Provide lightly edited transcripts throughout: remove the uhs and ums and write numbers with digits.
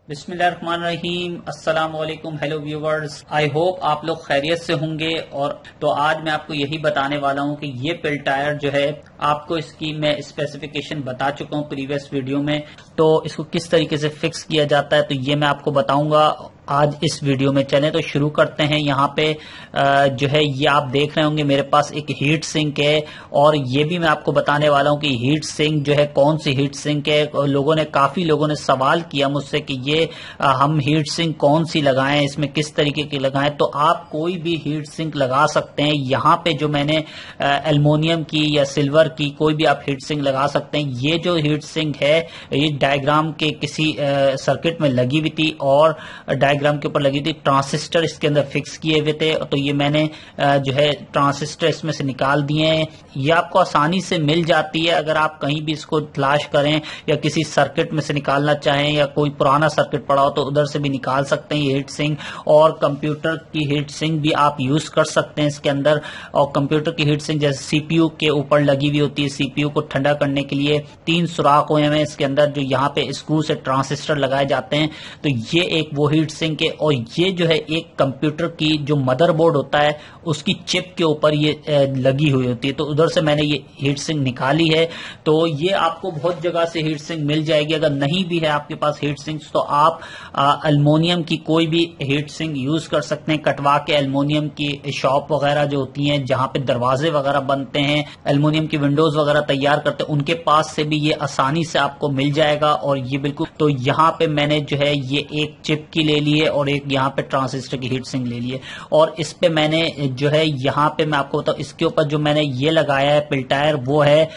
बिस्मिल्लाहिर्रहमानिर्रहीम। अस्सलाम वालेकुम। हेलो व्यूवर्स, आई होप आप लोग खैरियत से होंगे। और तो आज मैं आपको यही बताने वाला हूं कि ये पिल टायर जो है आपको इसकी मैं स्पेसिफिकेशन बता चुका हूं प्रीवियस वीडियो में। तो इसको किस तरीके से फिक्स किया जाता है तो ये मैं आपको बताऊंगा आज इस वीडियो में। चलें तो शुरू करते हैं। यहाँ पे जो है ये आप देख रहे होंगे मेरे पास एक हीट सिंक है, और ये भी मैं आपको बताने वाला हूँ कि हीट सिंक जो है कौन सी हीट सिंक है। काफी लोगों ने सवाल किया मुझसे कि ये हम हीट सिंक कौन सी लगाएं, इसमें किस तरीके की लगाएं। तो आप कोई भी हीट सिंक लगा सकते हैं। यहाँ पे जो मैंने एल्युमिनियम की या सिल्वर की कोई भी आप हीट सिंक लगा सकते हैं। ये जो हीट सिंक है ये डायग्राम के किसी सर्किट में लगी हुई थी और डायग्राम के ऊपर लगी थी। ट्रांसिस्टर इसके अंदर फिक्स किए हुए थे, तो ये मैंने जो है ट्रांसिस्टर इसमें से निकाल दिए हैं। ये आपको आसानी से मिल जाती है अगर आप कहीं भी इसको तलाश करें या किसी सर्किट में से निकालना चाहें या कोई पुराना सर्किट पड़ा हो तो उधर से भी निकाल सकते हैं ये हीट सिंक। और कंप्यूटर की हीट सिंक भी आप यूज कर सकते हैं इसके अंदर। और कंप्यूटर की हीट सिंक जैसे सीपीयू के ऊपर लगी हुई होती है, सीपीयू को ठंडा करने के लिए 3 सुराख हुए हैं इसके अंदर जो यहाँ पे स्क्रू से ट्रांसिस्टर लगाए जाते हैं। तो ये एक वो हीट सिंक है। और ये जो है एक कंप्यूटर की जो मदरबोर्ड होता है उसकी चिप के ऊपर ये लगी हुई होती है। तो उधर से मैंने ये हीट सिंक निकाली है। तो ये आपको बहुत जगह से हीट सिंक मिल जाएगी। अगर नहीं भी है आपके पास हीट सिंक तो आप एल्युमिनियम की कोई भी हीट सिंक यूज कर सकते हैं। कटवा के एल्युमिनियम की शॉप वगैरह जो होती हैं जहां पे दरवाजे वगैरह बनते हैं, एल्युमिनियम की विंडोज वगैरह तैयार करते हैं, उनके पास से भी ये आसानी से आपको मिल जाएगा। और ये बिल्कुल, तो यहाँ पे मैंने जो है ये एक चिप की ले ली है और एक यहाँ पे ट्रांसिस्टर की हीट सिंक ले ली है। और इस पे मैंने जो है यहाँ पे मैं आपको बताऊं इसके ऊपर जो मैंने ये लगाया है पिल टायर वो है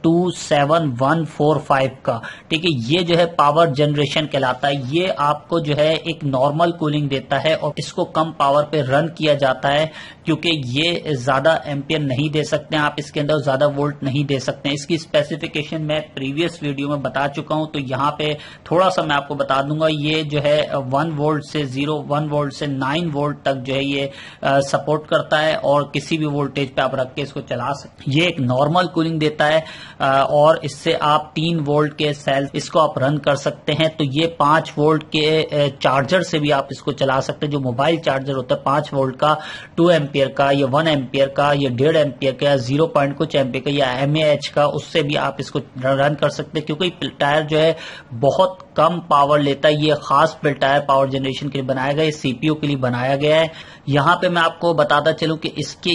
27145 का। ठीक है, ये जो है पावर जनरेशन कहलाता है। ये आपको जो है एक नॉर्मल कूलिंग देता है और इसको कम पावर पे रन किया जाता है क्योंकि ये ज्यादा एम्पियर नहीं दे सकते हैं आप इसके अंदर, ज्यादा वोल्ट नहीं दे सकते हैं। इसकी स्पेसिफिकेशन मैं प्रीवियस वीडियो में बता चुका हूं, तो यहाँ पे थोड़ा सा मैं आपको बता दूंगा। ये जो है 1 वोल्ट से 9 वोल्ट तक जो है ये सपोर्ट करता है और किसी भी वोल्टेज पे आप रख के इसको चला सकते। ये एक नॉर्मल कूलिंग देता है और इससे आप 3 वोल्ट के सेल इसको आप रन कर सकते हैं। तो ये 5 वोल्ट के चार्जर से भी आप इसको चला सकते हैं। जो मोबाइल चार्जर होता है 5 वोल्ट का, 2 एम्पियर का, या 1 एम्पियर का, या 1.5 एम्पियर का, 0 पॉइंट कुछ एम्पियर का, या mAh का, उससे भी आप इसको रन कर सकते हैं। क्योंकि पिल टायर जो है बहुत कम पावर लेता है। ये खास पिल टायर पावर जनरेशन के लिए बनाया गया है, सीपीयू के लिए बनाया गया है। यहाँ पे मैं आपको बताता चलूं कि इसके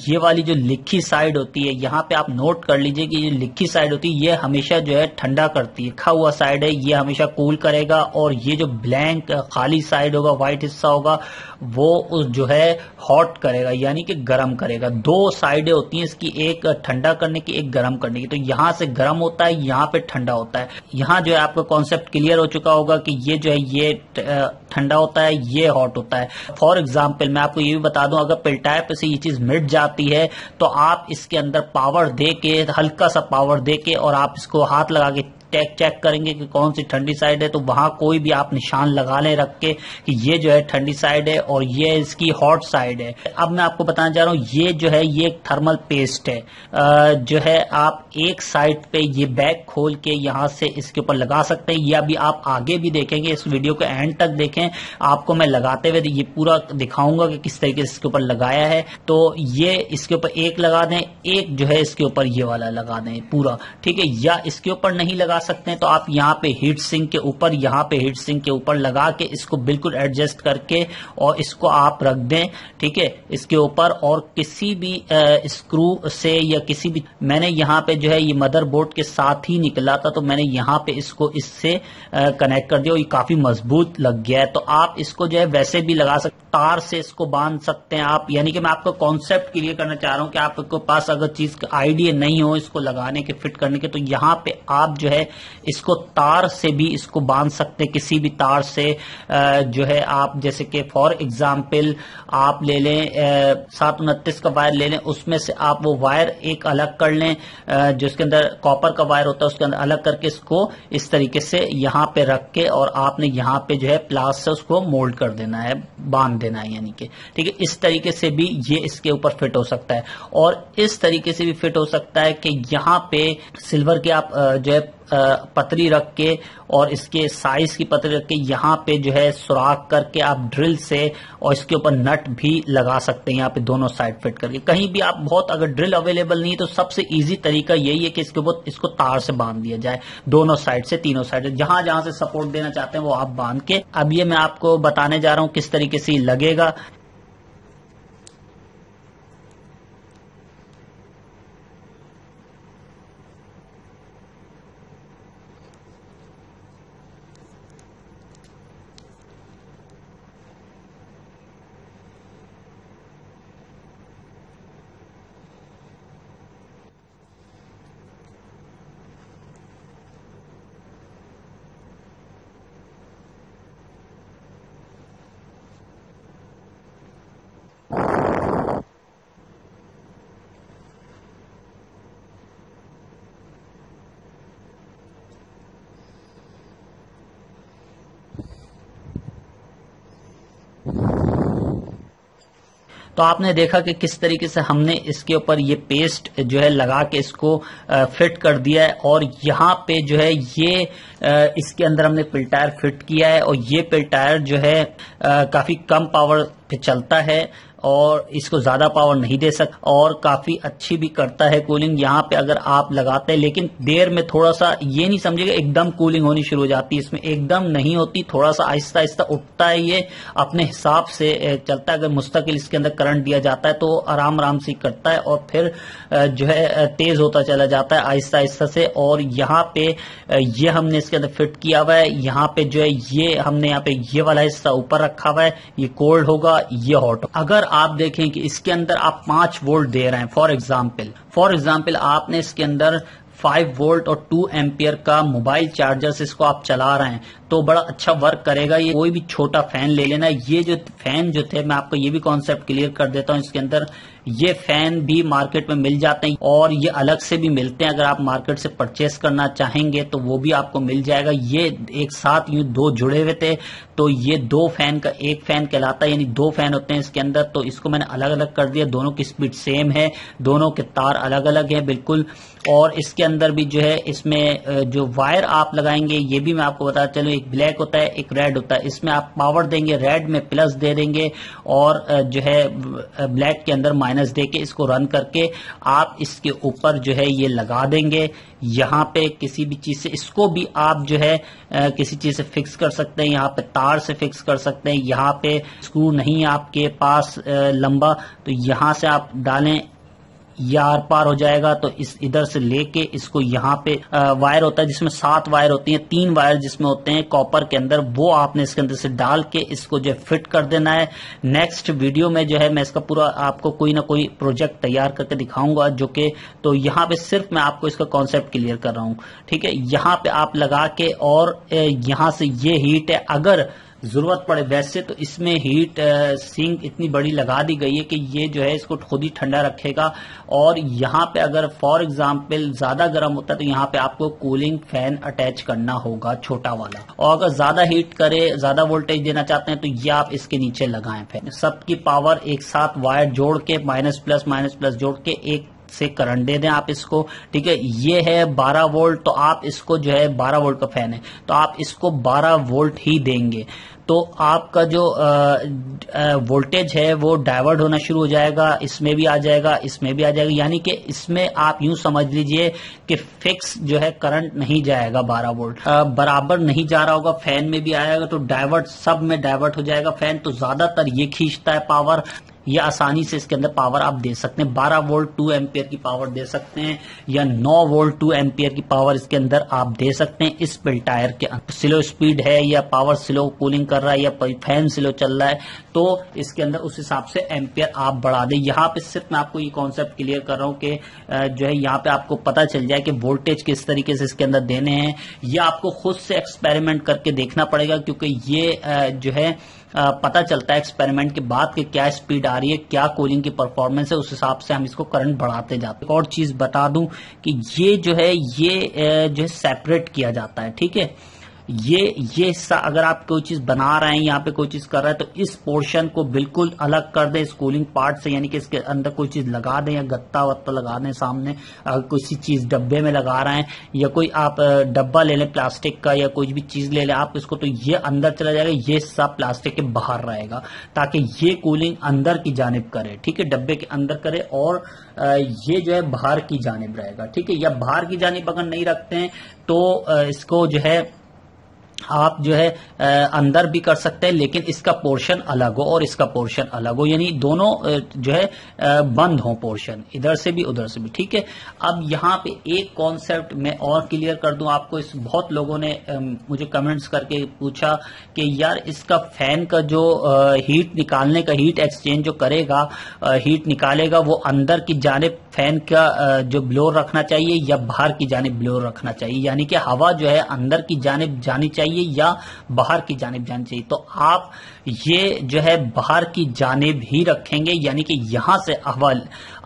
ये वाली जो लिखी साइड होती है, यहाँ पे आप नोट कर लीजिए कि ये लिखी साइड होती है ये हमेशा जो है ठंडा करती है। लिखा हुआ साइड है ये हमेशा कूल करेगा, और ये जो ब्लैंक खाली साइड होगा, व्हाइट हिस्सा होगा, वो उस जो है हॉट करेगा, यानी कि गर्म करेगा। 2 साइडें होती हैं इसकी, एक ठंडा करने की, एक गर्म करने की। तो यहाँ से गर्म होता है, यहाँ पे ठंडा होता है। यहाँ जो है आपका कॉन्सेप्ट क्लियर हो चुका होगा कि ये जो है ये ठंडा होता है, ये हॉट होता है। फॉर एग्जाम्पल मैं आपको ये भी बता दूं, अगर पिल टायर पे से ये चीज मिट जाती है तो आप इसके अंदर पावर दे के, हल्का सा पावर दे के, और आप इसको हाथ लगा के चेक करेंगे कि कौन सी ठंडी साइड है। तो वहां कोई भी आप निशान लगा लें रख के कि ये जो है ठंडी साइड है और ये इसकी हॉट साइड है। अब मैं आपको बताना चाह रहा हूं, ये जो है ये एक थर्मल पेस्ट है जो है आप एक साइड पे ये बैग खोल के यहां से इसके ऊपर लगा सकते हैं। ये अभी आप आगे भी देखेंगे, इस वीडियो के एंड तक देखें, आपको मैं लगाते हुए ये पूरा दिखाऊंगा कि किस तरीके से इसके ऊपर लगाया है। तो ये इसके ऊपर एक लगा दें, एक जो है इसके ऊपर ये वाला लगा दें पूरा। ठीक है, या इसके ऊपर नहीं लगा सकते हैं तो आप यहाँ पे हीट सिंक के ऊपर, यहाँ पे हीट सिंक के ऊपर लगा के इसको बिल्कुल एडजस्ट करके और इसको आप रख दें। ठीक है, इसके ऊपर, और किसी भी स्क्रू से या किसी भी, मैंने यहाँ पे जो है ये मदरबोर्ड के साथ ही निकला था तो मैंने यहाँ पे इसको इससे कनेक्ट कर दिया और ये काफी मजबूत लग गया है। तो आप इसको जो है वैसे भी लगा सकते, तार से इसको बांध सकते हैं आप। यानी कि मैं आपको कॉन्सेप्ट क्लियर करना चाह रहा हूं कि आपके पास अगर चीज का आइडिया नहीं हो इसको लगाने के, फिट करने के, तो यहाँ पे आप जो है इसको तार से भी इसको बांध सकते हैं, किसी भी तार से जो है आप, जैसे कि फॉर एग्जाम्पल आप ले लें 729 का वायर ले लें, उसमें से आप वो वायर एक अलग कर लें, जो इसके अंदर कॉपर का वायर होता है उसके अंदर अलग करके इसको इस तरीके से यहाँ पे रख के, और आपने यहाँ पे जो है प्लास से उसको मोल्ड कर देना है, बांध देना है, यानी कि ठीक है। इस तरीके से भी ये इसके ऊपर फिट हो सकता है, और इस तरीके से भी फिट हो सकता है कि यहाँ पे सिल्वर के आप जो है पतरी रख के और इसके साइज की पतरी रख के यहाँ पे जो है सुराख करके आप ड्रिल से और इसके ऊपर नट भी लगा सकते हैं, यहाँ पे दोनों साइड फिट करके। कहीं भी आप बहुत अगर ड्रिल अवेलेबल नहीं है तो सबसे इजी तरीका यही है कि इसके ऊपर इसको तार से बांध दिया जाए, दोनों साइड से, तीनों साइड से, जहां जहां से सपोर्ट देना चाहते हैं वो आप बांध के। अब ये मैं आपको बताने जा रहा हूं किस तरीके से लगेगा। तो आपने देखा कि किस तरीके से हमने इसके ऊपर ये पेस्ट जो है लगा के इसको फिट कर दिया है, और यहाँ पे जो है ये इसके अंदर हमने पिल टायर फिट किया है, और ये पिल टायर जो है काफी कम पावर पे चलता है और इसको ज्यादा पावर नहीं दे सकता, और काफी अच्छी भी करता है कूलिंग यहाँ पे अगर आप लगाते हैं। लेकिन देर में थोड़ा सा ये नहीं समझिएगा एकदम कूलिंग होनी शुरू हो जाती है, इसमें एकदम नहीं होती, थोड़ा सा आहिस्ता आहिस्ता उठता है, ये अपने हिसाब से चलता है। अगर मुस्तकिल इसके अंदर करंट दिया जाता है तो आराम आराम से करता है और फिर जो है तेज होता चला जाता है आहिस्ता आहिस्ता से। और यहाँ पे ये हमने इसके अंदर फिट किया हुआ है, यहाँ पे जो है ये हमने यहाँ पे ये वाला हिस्सा ऊपर रखा हुआ है, ये कोल्ड होगा, ये हॉट। अगर आप देखें कि इसके अंदर आप 5 वोल्ट दे रहे हैं फॉर एग्जाम्पल आपने इसके अंदर 5 वोल्ट और 2 एम्पियर का मोबाइल चार्जर से इसको आप चला रहे हैं तो बड़ा अच्छा वर्क करेगा। ये कोई भी छोटा फैन ले लेना। ये जो फैन जो थे, मैं आपको ये भी कॉन्सेप्ट क्लियर कर देता हूं, इसके अंदर ये फैन भी मार्केट में मिल जाते हैं और ये अलग से भी मिलते हैं। अगर आप मार्केट से परचेस करना चाहेंगे तो वो भी आपको मिल जाएगा। ये एक साथ यूं 2 जुड़े हुए थे तो ये 2 फैन का एक फैन कहलाता है, यानी 2 फैन होते हैं इसके अंदर। तो इसको मैंने अलग अलग कर दिया, दोनों की स्पीड सेम है, दोनों के तार अलग अलग है बिल्कुल। और इसके अंदर भी जो है इसमें जो वायर आप लगाएंगे ये भी मैं आपको बता चलूं, एक ब्लैक होता है एक रेड होता है। इसमें आप पावर देंगे, रेड में प्लस दे देंगे और जो है ब्लैक के अंदर माइनस दे के इसको रन करके आप इसके ऊपर जो है ये लगा देंगे। यहाँ पे किसी भी चीज से इसको भी आप जो है किसी चीज से फिक्स कर सकते हैं, यहाँ पे तार से फिक्स कर सकते हैं। यहाँ पे स्क्रू नहीं है आपके पास लंबा तो यहाँ से आप डालें, ये आर पार हो जाएगा। तो इस इधर से लेके इसको यहाँ पे वायर होता है जिसमें 7 वायर होती हैं, 3 वायर जिसमें होते हैं कॉपर के अंदर, वो आपने इसके अंदर से डाल के इसको जो है फिट कर देना है। नेक्स्ट वीडियो में जो है मैं इसका पूरा आपको कोई ना कोई प्रोजेक्ट तैयार करके दिखाऊंगा जो कि, तो यहाँ पे सिर्फ मैं आपको इसका कॉन्सेप्ट क्लियर कर रहा हूँ, ठीक है। यहाँ पे आप लगा के और यहाँ से ये हीट है, अगर जरूरत पड़े, वैसे तो इसमें हीट सिंक इतनी बड़ी लगा दी गई है कि ये जो है इसको खुद ही ठंडा रखेगा। और यहाँ पे अगर फॉर एग्जांपल ज्यादा गर्म होता है तो यहाँ पे आपको कूलिंग फैन अटैच करना होगा छोटा वाला। और अगर ज्यादा हीट करे, ज्यादा वोल्टेज देना चाहते हैं तो ये आप इसके नीचे लगाएं फैन। सबकी पावर एक साथ वायर जोड़ के माइनस प्लस जोड़ के एक से करंट दे दें आप इसको, ठीक है। ये है 12 वोल्ट, तो आप इसको जो है 12 वोल्ट का फैन है तो आप इसको 12 वोल्ट ही देंगे तो आपका जो वोल्टेज है वो डाइवर्ट होना शुरू हो जाएगा, इसमें भी आ जाएगा, इसमें भी आ जाएगा। यानी कि इसमें आप यूं समझ लीजिए कि फिक्स जो है करंट नहीं जाएगा, 12 वोल्ट बराबर नहीं जा रहा होगा, फैन में भी आएगा तो डाइवर्ट, सब में डाइवर्ट हो जाएगा फैन। तो ज्यादातर ये खींचता है पावर, ये आसानी से इसके अंदर पावर आप दे सकते हैं। 12 वोल्ट 2 एम्पियर की पावर दे सकते हैं या 9 वोल्ट 2 एम्पियर की पावर इसके अंदर आप दे सकते हैं। इस पिल टायर के स्लो स्पीड है या पावर स्लो कूलिंग कर रहा है या फैन स्लो चल रहा है तो इसके अंदर उस हिसाब से एम्पियर आप बढ़ा दें। यहाँ पे सिर्फ मैं आपको ये कॉन्सेप्ट क्लियर कर रहा हूँ कि जो है यहाँ पे आपको पता चल जाए कि वोल्टेज किस तरीके से इसके अंदर देने हैं। ये आपको खुद से एक्सपेरिमेंट करके देखना पड़ेगा क्योंकि ये जो है पता चलता है एक्सपेरिमेंट के बाद कि क्या स्पीड आ रही है, क्या कूलिंग की परफॉर्मेंस है, उस हिसाब से हम इसको करंट बढ़ाते जाते हैं। और चीज बता दूं कि ये जो है ये जो है सेपरेट किया जाता है, ठीक है। ये हिस्सा अगर आप कोई चीज बना रहे हैं, यहाँ पे कोई चीज कर रहे हैं, तो इस पोर्शन को बिल्कुल अलग कर दें इस कूलिंग पार्ट से, यानी कि इसके अंदर कोई चीज लगा दें या गत्ता वत्ता लगा दें सामने। अगर कोई चीज डब्बे में लगा रहे हैं या कोई आप डब्बा ले लें प्लास्टिक का या कोई भी चीज ले लें आप इसको, तो ये अंदर चला जाएगा, ये हिस्सा प्लास्टिक के बाहर रहेगा ताकि ये कूलिंग अंदर की जानिब करे, ठीक है, डब्बे के अंदर करे, और ये जो है बाहर की जानिब रहेगा, ठीक है। या बाहर की जानिब अगर नहीं रखते हैं तो इसको जो है आप जो है अंदर भी कर सकते हैं, लेकिन इसका पोर्शन अलग हो और इसका पोर्शन अलग हो, यानी दोनों जो है बंद हो पोर्शन, इधर से भी उधर से भी, ठीक है। अब यहाँ पे एक कॉन्सेप्ट मैं और क्लियर कर दूं आपको। इस बहुत लोगों ने मुझे कमेंट्स करके पूछा कि यार इसका फैन का जो हीट निकालने का, हीट एक्सचेंज जो करेगा, हीट निकालेगा, वो अंदर की जानिब फैन का जो ब्लोअर रखना चाहिए या बाहर की जानिब ब्लोअर रखना चाहिए, यानी कि हवा जो है अंदर की जानिब जानी चाहिए या बाहर की जानिब जानी चाहिए। तो आप ये जो है बाहर की जानिब ही रखेंगे, यानी कि यहां से हवा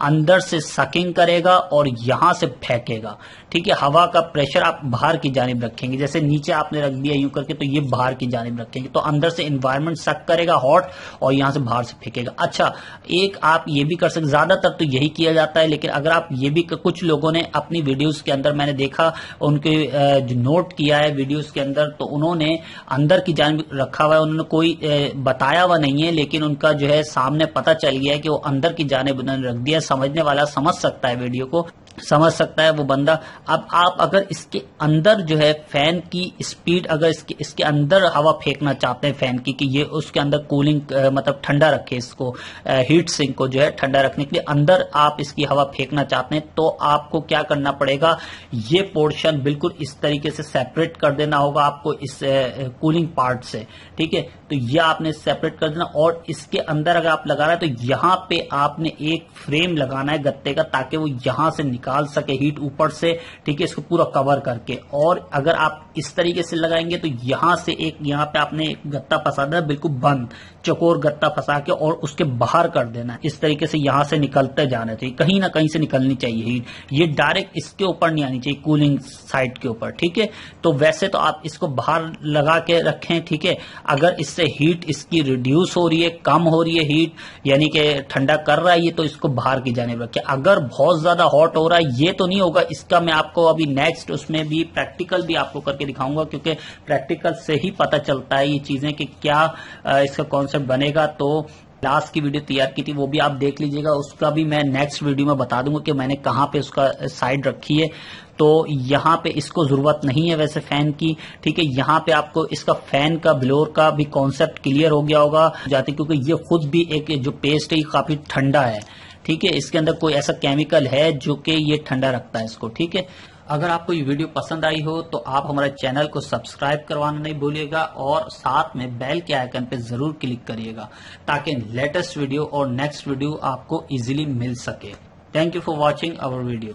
अंदर से सकिंग करेगा और यहां से फेंकेगा, ठीक है। हवा का प्रेशर आप बाहर की जानिब रखेंगे, जैसे नीचे आपने रख दिया यूं करके, तो ये बाहर की जानिब रखेंगे, तो अंदर से एनवायरनमेंट सक करेगा हॉट और यहां से बाहर से फेंकेगा। अच्छा, एक आप ये भी कर सकते, ज्यादातर तो यही किया जाता है, लेकिन अगर आप ये भी, कुछ लोगों ने अपनी वीडियोस के अंदर मैंने देखा उनके जो नोट किया है वीडियोस के अंदर, तो उन्होंने अंदर की जानिब रखा हुआ है, उन्होंने कोई बताया हुआ नहीं है, लेकिन उनका जो है सामने पता चल गया है कि वो अंदर की जानिब उन्होंने रख दिया। समझने वाला समझ सकता है, वीडियो को समझ सकता है वो बंदा। अब आप अगर इसके अंदर जो है फैन की स्पीड, अगर इसके अंदर हवा फेंकना चाहते हैं फैन की, कि ये उसके अंदर कूलिंग मतलब ठंडा रखे, इसको हीट सिंक को जो है ठंडा रखने के लिए अंदर आप इसकी हवा फेंकना चाहते हैं, तो आपको क्या करना पड़ेगा, ये पोर्शन बिल्कुल इस तरीके से सेपरेट कर देना होगा आपको इस कूलिंग पार्ट से, ठीक है। तो ये आपने सेपरेट कर देना, और इसके अंदर अगर आप लगा रहे हैं तो यहां पे आपने एक फ्रेम लगाना है गत्ते का, ताकि वो यहां से निकाल सके हीट ऊपर से, ठीक है, इसको पूरा कवर करके। और अगर आप इस तरीके से लगाएंगे तो यहां से यहाँ पे आपने एक गत्ता फंसा देना, बिल्कुल बंद चकोर गत्ता फंसा के, और उसके बाहर कर देना। इस तरीके से यहां से निकलते जाना चाहिए, कहीं ना कहीं से निकलनी चाहिए हीट, ये डायरेक्ट इसके ऊपर नहीं आनी चाहिए, कूलिंग साइड के ऊपर, ठीक है। तो वैसे तो आप इसको बाहर लगा के रखें, ठीक है। अगर इससे हीट इसकी रिड्यूस हो रही है, कम हो रही है हीट, यानी कि ठंडा कर रहा है ये, तो इसको बाहर की जानिब रखें। अगर बहुत ज्यादा हॉट हो रहा है, ये तो नहीं होगा, इसका मैं आपको अभी नेक्स्ट उसमें भी प्रैक्टिकल भी आपको करके दिखाऊंगा, क्योंकि प्रैक्टिकल से ही पता चलता है ये चीजें कि क्या इसका कॉन्सेप्ट बनेगा। तो लास्ट की वीडियो तैयार की थी, वो भी आप देख लीजिएगा, उसका भी मैं नेक्स्ट वीडियो में बता दूंगा कि मैंने कहां पे उसका साइड रखी है। तो यहाँ पे इसको जरूरत नहीं है वैसे फैन की, ठीक है। यहाँ पे आपको इसका फैन का ब्लोअर का भी कॉन्सेप्ट क्लियर हो गया होगा जाते, क्योंकि ये खुद भी एक जो पेस्ट है काफी ठंडा है, ठीक है। इसके अंदर कोई ऐसा केमिकल है जो कि ये ठंडा रखता है इसको, ठीक है। अगर आपको ये वीडियो पसंद आई हो तो आप हमारे चैनल को सब्सक्राइब करवाना नहीं भूलिएगा, और साथ में बेल के आइकन पे जरूर क्लिक करिएगा, ताकि लेटेस्ट वीडियो और नेक्स्ट वीडियो आपको इजीली मिल सके। Thank you for watching our video.